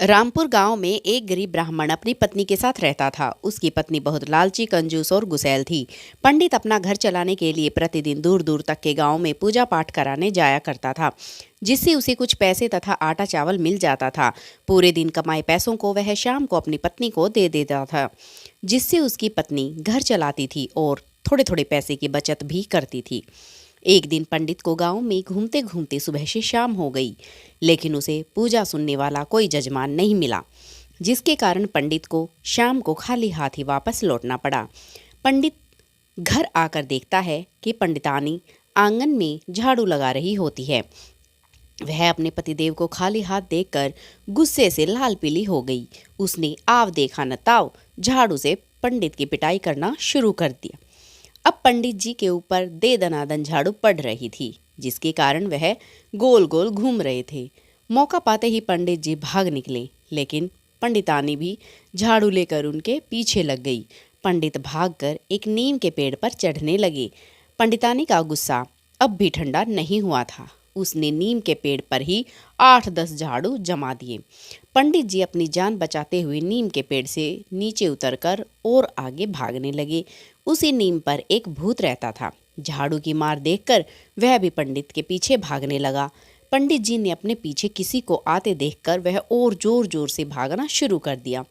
रामपुर गांव में एक गरीब ब्राह्मण अपनी पत्नी के साथ रहता था। उसकी पत्नी बहुत लालची, कंजूस और गुस्सैल थी। पंडित अपना घर चलाने के लिए प्रतिदिन दूर दूर तक के गांव में पूजा पाठ कराने जाया करता था, जिससे उसे कुछ पैसे तथा आटा चावल मिल जाता था। पूरे दिन कमाए पैसों को वह शाम को अपनी पत्नी को दे देता था, जिससे उसकी पत्नी घर चलाती थी और थोड़े थोड़े पैसे की बचत भी करती थी। एक दिन पंडित को गांव में घूमते घूमते सुबह से शाम हो गई, लेकिन उसे पूजा सुनने वाला कोई जजमान नहीं मिला, जिसके कारण पंडित को शाम को खाली हाथ ही वापस लौटना पड़ा। पंडित घर आकर देखता है कि पंडितानी आंगन में झाड़ू लगा रही होती है। वह अपने पतिदेव को खाली हाथ देखकर गुस्से से लाल पीली हो गई। उसने आव देखा न ताव झाड़ू से पंडित की पिटाई करना शुरू कर दिया। अब पंडित जी के ऊपर दे दनादन झाड़ू पड़ रही थी, जिसके कारण वह गोल गोल घूम रहे थे। मौका पाते ही पंडित जी भाग निकले, लेकिन पंडितानी भी झाड़ू लेकर उनके पीछे लग गई। पंडित भागकर एक नीम के पेड़ पर चढ़ने लगे। पंडितानी का गुस्सा अब भी ठंडा नहीं हुआ था। उसने नीम के पेड़ पर ही 8-10 झाड़ू जमा दिए। पंडित जी अपनी जान बचाते हुए नीम के पेड़ से नीचे उतरकर और आगे भागने लगे। उसी नीम पर एक भूत रहता था। झाड़ू की मार देखकर वह भी पंडित के पीछे भागने लगा। पंडित जी ने अपने पीछे किसी को आते देखकर वह और जोर जोर से भागना शुरू कर दिया।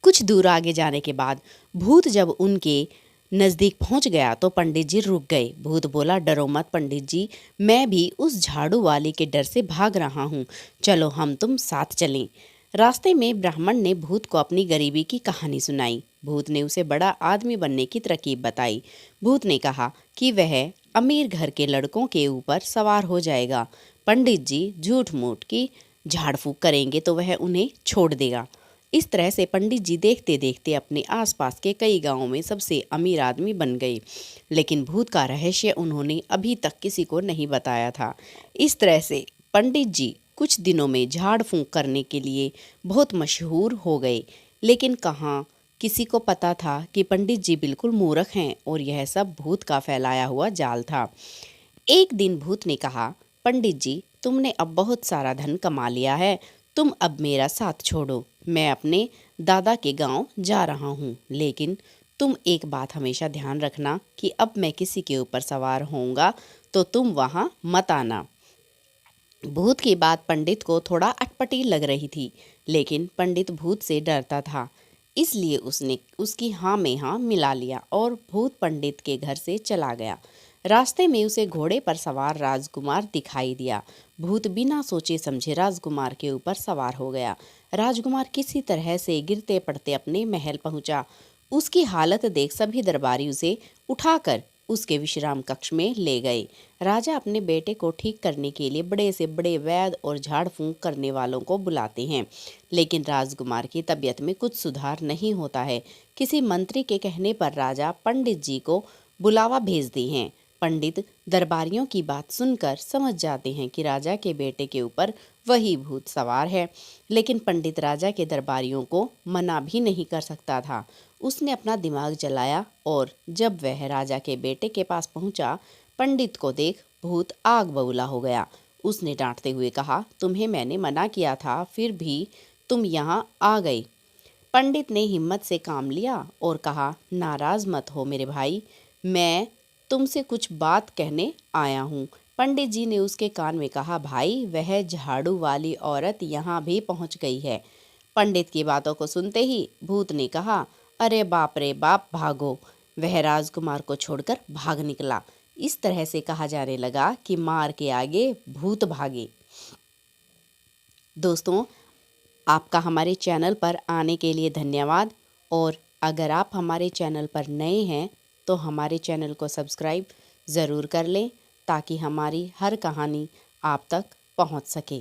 कुछ दूर आगे जाने के बाद भूत जब उनके नज़दीक पहुंच गया तो पंडित जी रुक गए। भूत बोला, डरो मत पंडित जी, मैं भी उस झाड़ू वाले के डर से भाग रहा हूँ, चलो हम तुम साथ चलें। रास्ते में ब्राह्मण ने भूत को अपनी गरीबी की कहानी सुनाई। भूत ने उसे बड़ा आदमी बनने की तरकीब बताई। भूत ने कहा कि वह अमीर घर के लड़कों के ऊपर सवार हो जाएगा। पंडित जी झूठ मूठ की झाड़ फूक करेंगे तो वह उन्हें छोड़ देगा। इस तरह से पंडित जी देखते देखते अपने आसपास के कई गांवों में सबसे अमीर आदमी बन गए, लेकिन भूत का रहस्य उन्होंने अभी तक किसी को नहीं बताया था। इस तरह से पंडित जी कुछ दिनों में झाड़ फूंक करने के लिए बहुत मशहूर हो गए, लेकिन कहाँ किसी को पता था कि पंडित जी बिल्कुल मूर्ख हैं और यह सब भूत का फैलाया हुआ जाल था। एक दिन भूत ने कहा, पंडित जी, तुमने अब बहुत सारा धन कमा लिया है, तुम अब मेरा साथ छोड़ो। मैं अपने दादा के गांव जा रहा हूँ, लेकिन तुम एक बात हमेशा ध्यान रखना कि अब मैं किसी के ऊपर सवार होऊंगा तो तुम वहाँ मत आना। भूत की बात पंडित को थोड़ा अटपटी लग रही थी, लेकिन पंडित भूत से डरता था, इसलिए उसने उसकी हाँ में हाँ मिला लिया और भूत पंडित के घर से चला गया। रास्ते में उसे घोड़े पर सवार राजकुमार दिखाई दिया। भूत बिना सोचे समझे राजकुमार के ऊपर सवार हो गया। राजकुमार किसी तरह से गिरते पड़ते अपने महल पहुंचा। उसकी हालत देख सभी दरबारी उसे उठाकर उसके विश्राम कक्ष में ले गए। राजा अपने बेटे को ठीक करने के लिए बड़े से बड़े वैद्य और झाड़ फूंक करने वालों को बुलाते हैं, लेकिन राजकुमार की तबीयत में कुछ सुधार नहीं होता है। किसी मंत्री के कहने पर राजा पंडित जी को बुलावा भेजते हैं। पंडित दरबारियों की बात सुनकर समझ जाते हैं कि राजा के बेटे के ऊपर वही भूत सवार है, लेकिन पंडित राजा के दरबारियों को मना भी नहीं कर सकता था। उसने अपना दिमाग जलाया और जब वह राजा के बेटे के पास पहुंचा, पंडित को देख भूत आग बबूला हो गया। उसने डांटते हुए कहा, तुम्हें मैंने मना किया था, फिर भी तुम यहाँ आ गए। पंडित ने हिम्मत से काम लिया और कहा, नाराज मत हो मेरे भाई, मैं तुमसे कुछ बात कहने आया हूँ। पंडित जी ने उसके कान में कहा, भाई, वह झाड़ू वाली औरत यहाँ भी पहुँच गई है। पंडित की बातों को सुनते ही भूत ने कहा, अरे बाप रे बाप, भागो। वह राजकुमार को छोड़कर भाग निकला। इस तरह से कहा जाने लगा कि मार के आगे भूत भागे। दोस्तों, आपका हमारे चैनल पर आने के लिए धन्यवाद, और अगर आप हमारे चैनल पर नए हैं तो हमारे चैनल को सब्सक्राइब ज़रूर कर लें, ताकि हमारी हर कहानी आप तक पहुंच सके।